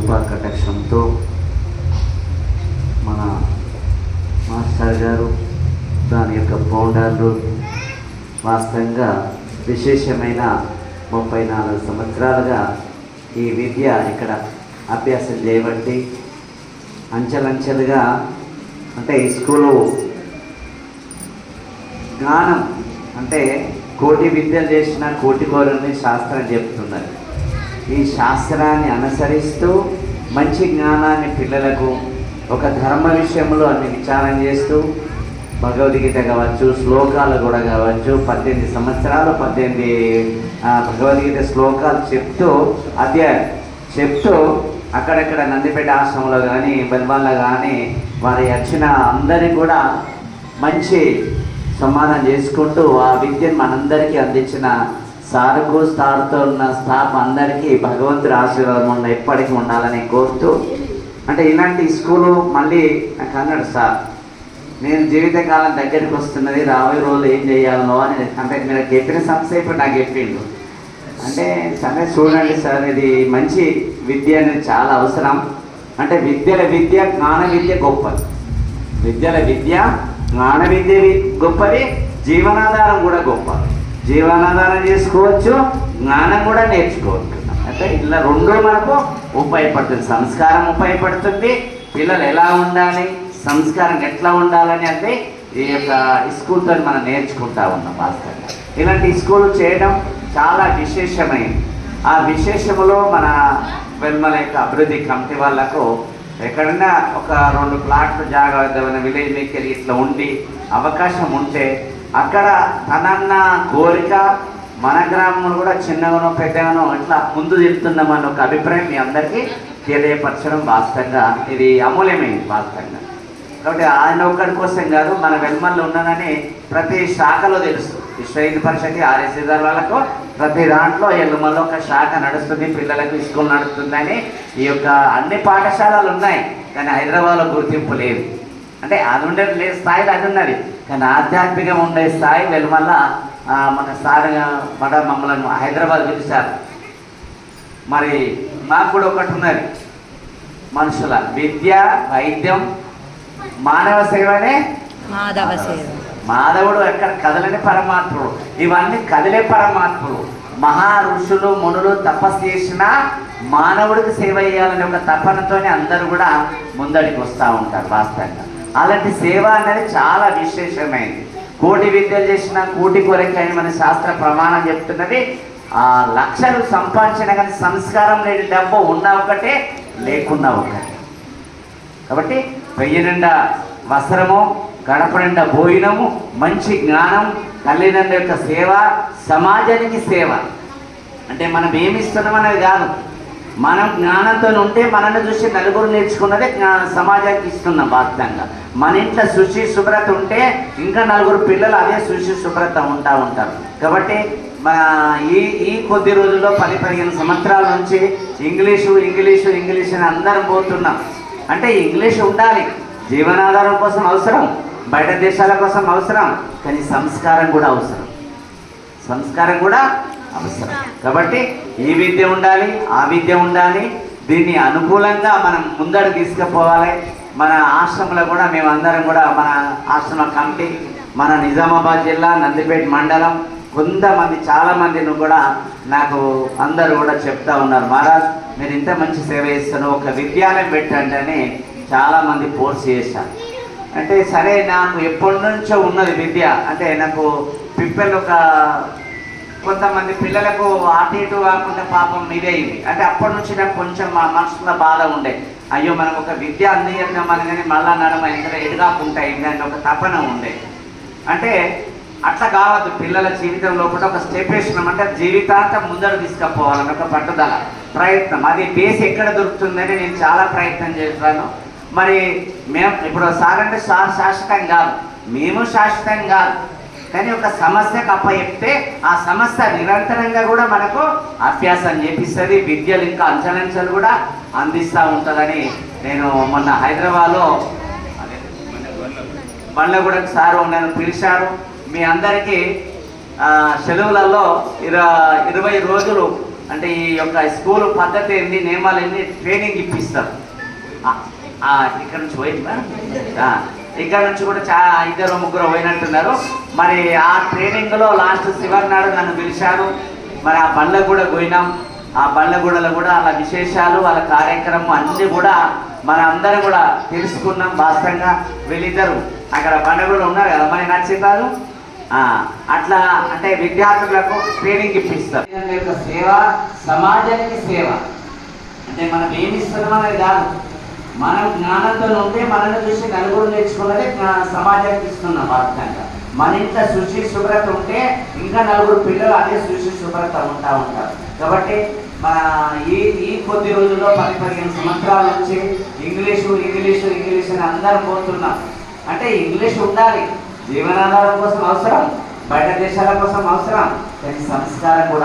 కృపా కటాక్షంతో మన మాస్టర్ గారు దాని యొక్క ఫౌండర్లు వాస్తవంగా విశేషమైన 34 సంవత్సరాలుగా ఈ విద్య ఇక్కడ అభ్యాసం చేయబట్టి అంచెలంచెలుగా అంటే ఈ స్కూలు జ్ఞానం అంటే కోటి విద్యలు చేసిన కోటి కోరని శాస్త్రం చెప్తున్నది. ఈ శాస్త్రాన్ని అనుసరిస్తూ మంచి జ్ఞానాన్ని పిల్లలకు ఒక ధర్మ విషయంలో అన్ని విచారం చేస్తూ భగవద్గీత కావచ్చు, శ్లోకాలు కూడా కావచ్చు, 18 సంవత్సరాలు 18 భగవద్గీత శ్లోకాలు చెప్తూ అధ్యాయం చెప్తూ అక్కడక్కడ నందిపేట ఆశ్రమంలో కానీ బెల్బాన్లో కానీ వారి వచ్చిన అందరినీ కూడా మంచి సమాధానం చేసుకుంటూ ఆ విద్యను మనందరికీ అందించిన సారుకు సార్తో ఉన్న స్టాఫ్ అందరికీ భగవంతుడి ఆశీర్వాదం ఎప్పటికీ ఉండాలని కోరుతూ, అంటే ఇలాంటి స్కూలు మళ్ళీ నాకు అన్నాడు సార్, నేను జీవితకాలం దగ్గరికి వస్తున్నది, రాబోయే రోజులు ఏం చేయాలో అని. అంటే మీరు చెప్పిన సమస్య ఇప్పుడు నాకు చెప్పిండు. అంటే సరే చూడండి సార్, ఇది మంచి విద్య అనేది చాలా అవసరం. అంటే విద్యల విద్య జ్ఞాన విద్య గొప్పది, విద్యల విద్య జ్ఞాన విద్య గొప్పది, జీవనాధారం కూడా గొప్పది. జీవనాధారం చేసుకోవచ్చు, జ్ఞానం కూడా నేర్చుకోవచ్చు. అంటే ఇలా రెండు మనకు ఉపయోగపడుతుంది. సంస్కారం ఉపయోగపడుతుంది, పిల్లలు ఎలా ఉండాలి, సంస్కారం ఎట్లా ఉండాలని అంటే ఈ యొక్క స్కూల్తో మనం నేర్చుకుంటా ఉన్నాం. వాస్తవంగా ఇలాంటి స్కూల్ చేయడం చాలా విశేషమైంది. ఆ విశేషములో మన వెల్మల యొక్క అభివృద్ధి కమిటీ వాళ్ళకు ఎక్కడన్నా ఒక 2 ప్లాట్లు జాగా విలేజ్ మీకు ఇట్లా ఉండి అవకాశం ఉంటే అక్కడ తనన్న కోరిక మన గ్రామంలో కూడా చిన్నగానో పెద్దగానో ఇట్లా ముందు తిరుగుతున్నామన్న ఒక అభిప్రాయం మీ అందరికీ తెలియపరచడం వాస్తవంగా ఇది అమూల్యమైంది వాస్తవంగా. కాబట్టి ఆయన ఒక్కడి కోసం కాదు, మన వెల్మల్లో ఉన్నదని ప్రతి శాఖలో తెలుసు. విశ్వ హిందూ పరిషత్ ఆర్ఎస్సీ వాళ్ళకు ప్రతి దాంట్లో ఎల్లుమల్లో ఒక శాఖ నడుస్తుంది, పిల్లలకు స్కూల్ నడుస్తుందని. ఈ యొక్క అన్ని పాఠశాలలు ఉన్నాయి, కానీ హైదరాబాద్లో గుర్తింపు లేదు. అంటే అది ఉండే స్థాయిలో అది ఉన్నది, కానీ ఆధ్యాత్మికంగా ఉండే స్థాయి వెల్మల్ల మన సార్ మమ్మల్ని హైదరాబాద్ పిలిచారు. మరి మాకు కూడా ఒకటి ఉన్నది, మనుషుల విద్య, వైద్యం, మానవ సేవనే మాధవ సేవ. మాధవుడు ఎక్కడ కదలని పరమాత్ముడు, ఇవన్నీ కదిలే పరమాత్ముడు. మహా ఋషులు మునులు తపస్సు చేసిన మానవుడికి సేవ చేయాలనే ఒక తపనతోనే అందరూ కూడా ముందడికి వస్తూ ఉంటారు. వాస్తవంగా అలాంటి సేవ అనేది చాలా విశేషమైంది. కోటి విద్యలు చేసిన కోటి కొరకైన మన శాస్త్ర ప్రమాణం చెప్తున్నది. ఆ లక్షలు సంపాదించిన కానీ సంస్కారం లేని డబ్బు ఉన్నా ఒకటే, లేకున్నా ఒకటే. కాబట్టి 1000 నిండా వస్త్రము, గడప నిండా భోజనము, మంచి జ్ఞానం, తల్లిదండ్రుల యొక్క సేవ, సమాజానికి సేవ. అంటే మనం ఏమిస్తున్నామనేది కాదు, మనం జ్ఞానంతో ఉంటే మనల్ని చూసి నలుగురు నేర్చుకున్నదే సమాజానికి ఇస్తున్నాం. వాస్తవంగా మన ఇంట్లో శుచి శుభ్రత ఉంటే ఇంకా నలుగురు పిల్లలు అదే శుచి శుభ్రత ఉంటారు. కాబట్టి ఈ కొద్ది రోజుల్లో 10-15 సంవత్సరాల నుంచి ఇంగ్లీషు అని అందరం పోతున్నాం. అంటే ఇంగ్లీష్ ఉండాలి, జీవనాధారం కోసం అవసరం, బయట దేశాల కోసం అవసరం, కానీ సంస్కారం కూడా అవసరం, కాబట్టి ఈ విద్య ఉండాలి, ఆ విద్య ఉండాలి. దీన్ని అనుకూలంగా మనం ముందడు తీసుకుపోవాలి. మన ఆశ్రమంలో కూడా మేమందరం కూడా మన ఆశ్రమ కమిటీ, మన నిజామాబాద్ జిల్లా నందిపేట మండలం కొంతమంది చాలామందిని కూడా నాకు అందరూ కూడా చెప్తా ఉన్నారు, మహారాజ్ మీరు ఇంత మంచి సేవ చేస్తాను, ఒక విద్యాలయం పెట్టండి అని చాలామంది ఫోర్స్ చేశారు. అంటే సరే, నాకు ఎప్పటి నుంచో ఉన్నది విద్య. అంటే నాకు పిప్పలు ఒక కొంతమంది పిల్లలకు అటు ఇటు కాకుండా పాపం ఇదేది. అంటే అప్పటి నుంచి నాకు కొంచెం మా మనసులో బాధ ఉండే, అయ్యో మనం ఒక విద్య అందిద్దామని, కానీ మళ్ళా నడమ ఎంత ఎదుగాకుంటా అయిందని ఒక తపన ఉండే. అంటే అట్లా కావద్దు, పిల్లల జీవితంలో కూడా ఒక స్టెప్ వేసినామంటే జీవితాంతం ముందర తీసుకుపోవాలని ఒక పట్టుదల ప్రయత్నం. అది బేస్ ఎక్కడ దొరుకుతుందని నేను చాలా ప్రయత్నం చేస్తాను. మరి మేము ఇప్పుడు సార్ అంటే సార్ శాశ్వతం కాదు, మేము శాశ్వతం కాదు, కానీ ఒక సమస్యకు అప్పచెప్తే ఆ సమస్య నిరంతరంగా కూడా మనకు అభ్యాసం చేపిస్తుంది, విద్యలు ఇంకా అంచలంచలు కూడా అందిస్తూ ఉంటుందని నేను మొన్న హైదరాబాద్లో బండ్లగూడ సారు నన్ను పిలిచారు. మీ అందరికీ సెలవులలో 20 రోజులు అంటే ఈ యొక్క స్కూల్ పద్ధతి ఏంది, నియమాలు ఏంది, ట్రైనింగ్ ఇప్పిస్తారు. ఇక్కడ నుంచి పోయిందా? ఇక్కడ నుంచి కూడా చాలా 2-3 పోయినట్టున్నారు. మరి ఆ ట్రైనింగ్లో లాస్ట్ శివర్ నాడు నన్ను పిలిచారు. మరి ఆ బండ్లకు కూడా పోయినాం. ఆ బండ్లగూడలో కూడా వాళ్ళ విశేషాలు, వాళ్ళ కార్యక్రమం అన్నీ కూడా మన అందరం కూడా తెలుసుకున్నాం. వాస్తవంగా వీళ్ళిద్దరు అక్కడ బండ్లగూడలో ఉన్నారు కదా, మరి నచ్చితారు. అట్లా అంటే విద్యార్థులకు ట్రైనింగ్ ఇప్పిస్తారు. యొక్క సేవ సమాజానికి సేవ. అంటే మనం ఏమి ఇస్తున్నాం అనేది కాదు, మనం జ్ఞానంతో ఉంటే మనల్ని చూసి నలుగురు నేర్చుకున్నదే సమాజానికి ఇస్తున్నాం. వాస్తవంగా మన ఇంట్లో శుచి శుభ్రత ఉంటే ఇంకా నలుగురు పిల్లలు అదే శుచి శుభ్రత ఉంటారు. కాబట్టి మన ఈ కొద్ది రోజుల్లో 10-15 సంవత్సరాల నుంచి ఇంగ్లీషు అని అందరం పోతున్నాం. అంటే ఇంగ్లీష్ ఉండాలి, జీవనాధారం కోసం అవసరం, బయట దేశాల కోసం అవసరం, కానీ సంస్కారం కూడా